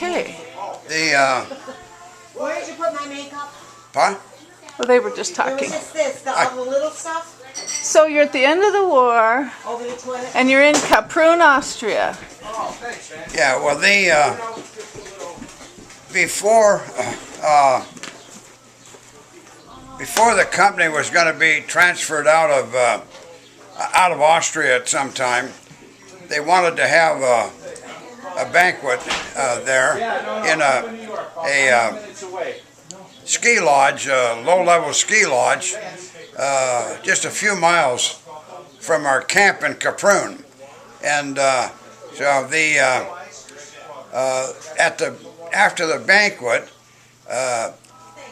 okay. Where did you put my makeup? What? Well, they were just Or was talking. this, all the little stuff? So you're at the end of the war, Over the toilet? and you're in Kaprun, Austria. Yeah, well, before before the company was going to be transferred out of Austria at some time, they wanted to have a banquet there in a ski lodge, low-level ski lodge, just a few miles from our camp in Kaprun. And so after the banquet,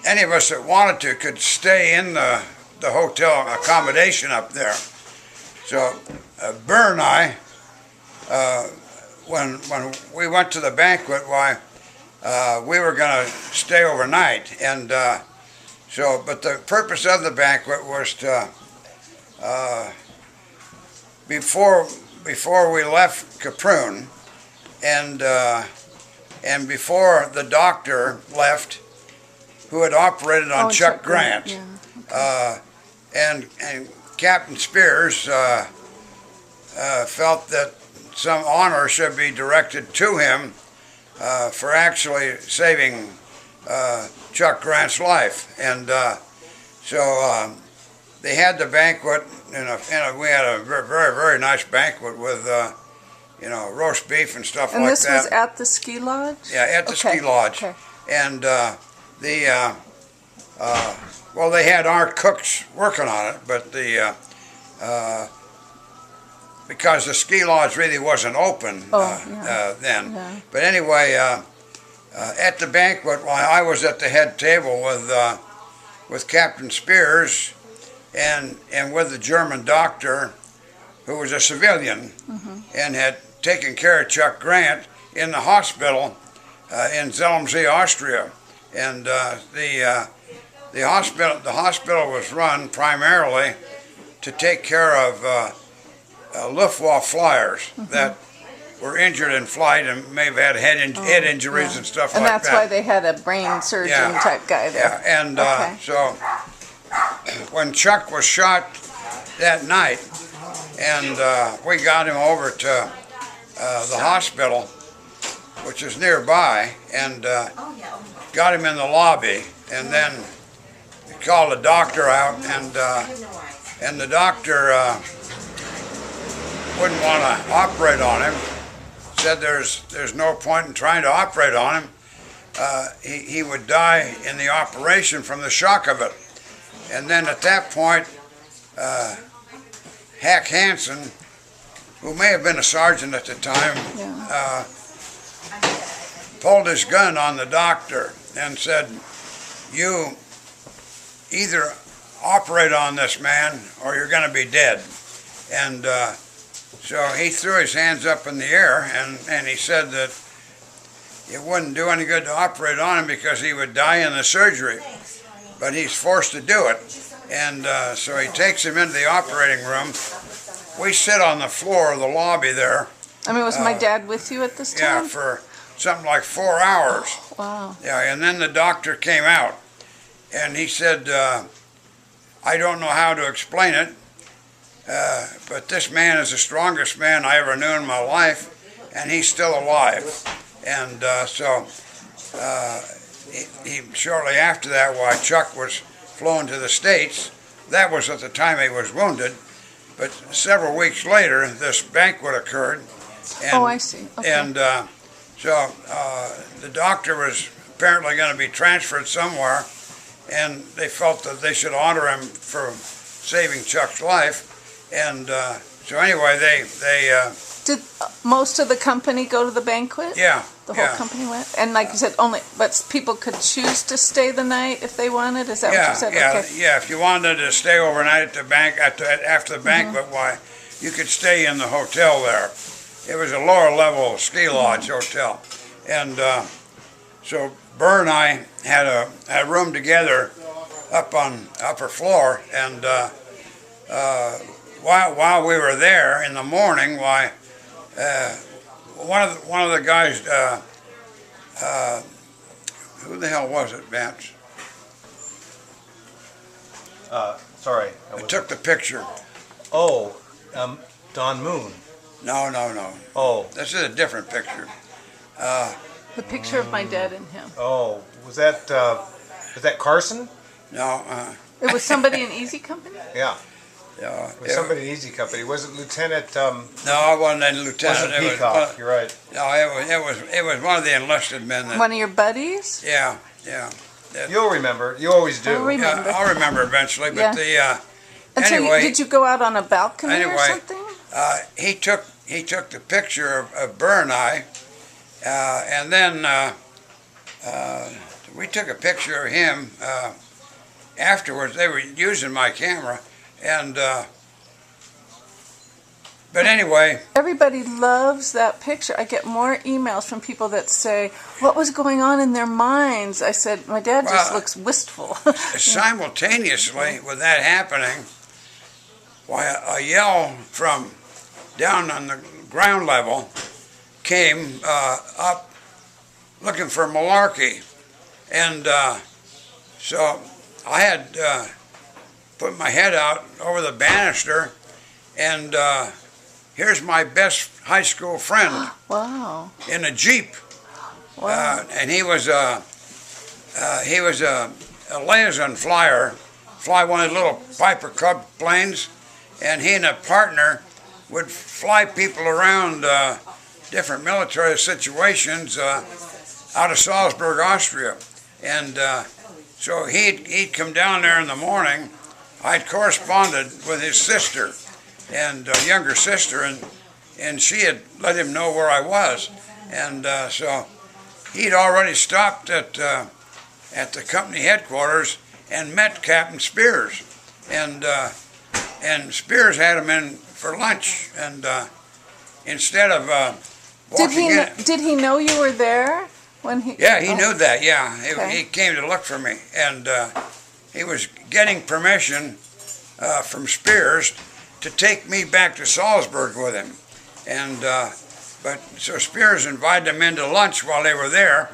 any of us that wanted to could stay in the hotel accommodation up there. So Burr and I, when we went to the banquet, why we were going to stay overnight, and but the purpose of the banquet was to before we left Kaprun, and before the doctor left, who had operated on Chuck Grant, Yeah. Okay. and Captain Spears felt that some honor should be directed to him for actually saving Chuck Grant's life, and so they had the banquet, we had a very, very nice banquet with roast beef and stuff And like this that. was at the ski lodge? Yeah, at the ski lodge. Okay. And well, they had our cooks working on it, but because the ski lodge really wasn't open then. Yeah. But anyway, at the banquet, while I was at the head table with Captain Spears and with the German doctor, who was a civilian, and had taken care of Chuck Grant in the hospital in Zelmsee, Austria. And the hospital was run primarily to take care of Luftwaffe flyers that were injured in flight and may have had head injuries and stuff And like that's that. why they had a brain surgeon type guy there. Yeah, and Okay. so when Chuck was shot that night, and we got him over to the hospital, which is nearby, and got him in the lobby, and then called the doctor out, and the doctor wouldn't want to operate on him. Said there's no point in trying to operate on him. He would die in the operation from the shock of it. And then at that point, Hack Hansen, who may have been a sergeant at the time, pulled his gun on the doctor and said, "You either operate on this man or you're going to be dead." And so he threw his hands up in the air, and he said that it wouldn't do any good to operate on him because he would die in the surgery, but he's forced to do it. And so he takes him into the operating room. We sit on the floor of the lobby there. I mean, was my dad with you at this time? Yeah, for something like 4 hours. Wow. Yeah, and then the doctor came out, and he said, "I don't know how to explain it, but this man is the strongest man I ever knew in my life, and he's still alive." And so he shortly after that, while Chuck was flown to the States, that was at the time he was wounded, but several weeks later, this banquet occurred. And, Oh, I see. Okay. And so the doctor was apparently going to be transferred somewhere, and they felt that they should honor him for saving Chuck's life. And so anyway, they Did most of the company go to the banquet? yeah. The whole company went? And like you said, but people could choose to stay the night if they wanted? Is that what you said? Okay. Yeah. If you wanted to stay overnight at the after the banquet, why, you could stay in the hotel there. It was a lower level ski lodge hotel, and so Burr and I had a room together up on upper floor, and while we were there in the morning, why one of the guys who the hell was it, Vance? Sorry. I took the picture. Oh, Don Moon. No. Oh, This is a different picture. The picture of my dad and him. oh, was that Carson? No, It was somebody in Easy Company? Yeah, yeah, it was somebody in Easy Company. Was it Lieutenant? no, I wasn't a lieutenant. Wasn't It Peacock? was, You're right. no, it was one of the enlisted men. That, One of your buddies? yeah. You'll remember. You always do. I'll remember. Yeah, I'll remember eventually. Yeah. But And so anyway, did you go out on a balcony or Anyway. something? he took the picture of Burr and I, and then we took a picture of him afterwards. They were using my camera, and but anyway, Everybody loves that picture. I get more emails from people that say, what was going on in their minds? I said, my dad just Well, looks wistful. simultaneously with that happening, why a yell from down on the ground level came up looking for Malarkey, and so I had put my head out over the banister, and here's my best high school friend Wow. in a Jeep, Wow. and he was a liaison flyer, fly one of the little Piper Cub planes, and he and a partner would fly people around different military situations out of Salzburg, Austria, and so he'd come down there in the morning. I'd corresponded with his sister and younger sister, and she had let him know where I was, and so he'd already stopped at the company headquarters and met Captain Spears, and Spears had him in for lunch, and instead of walking in. Did he know you were there when he? Yeah, he knew that. Yeah, Okay. he came to look for me, and he was getting permission from Spears to take me back to Salzburg with him, and but so Spears invited them into lunch while they were there,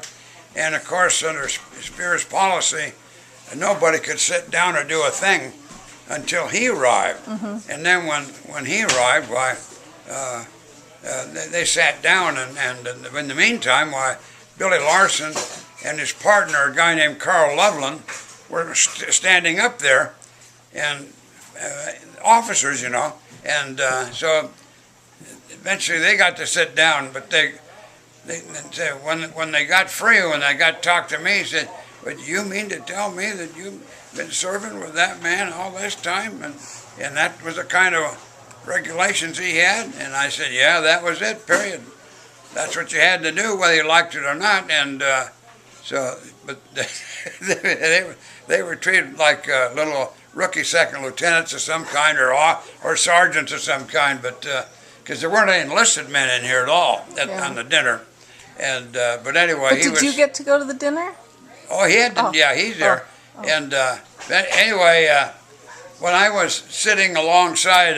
and of course under Spears' policy, nobody could sit down or do a thing until he arrived, and then when he arrived, why they sat down, and in the meantime, why Billy Larson and his partner, a guy named Carl Loveland, were standing up there, and officers, and so eventually they got to sit down, but they when they got free, when they got to talk to me, he said, "But you mean to tell me that you've been serving with that man all this time?" And that was the kind of regulations he had, and I said, "Yeah, that was it, period. That's what you had to do, whether you liked it or not." And so, but they were treated like little rookie second lieutenants of some kind, or sergeants of some kind, but because there weren't any enlisted men in here at all on the dinner. And but anyway, But did you get to go to the dinner? Oh, he had to. Yeah, he's there. And but anyway, when I was sitting alongside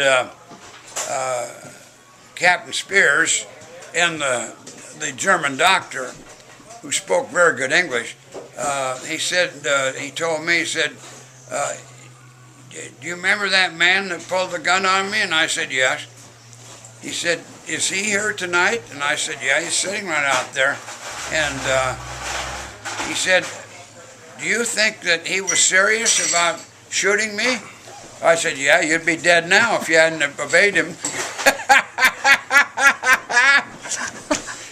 Captain Spears and the German doctor, who spoke very good English, he said, he told me, he said, "Do you remember that man that pulled the gun on me?" And I said, "Yes." He said, "Is he here tonight?" And I said, "Yeah, he's sitting right out there." And he said, "Do you think that he was serious about shooting me?" I said, "Yeah, you'd be dead now if you hadn't obeyed him."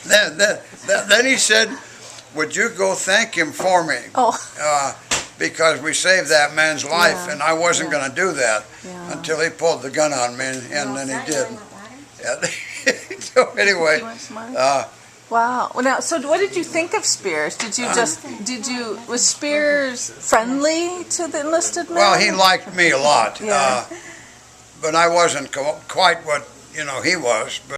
Then he said, "Would you go thank him for me?" Because we saved that man's life, and I wasn't going to do that until he pulled the gun on me, and then he did. So anyway, Wow. Well, now, so what did you think of Spears? Was Spears friendly to the enlisted men? well, he liked me a lot, Yeah. but I wasn't quite what he was. But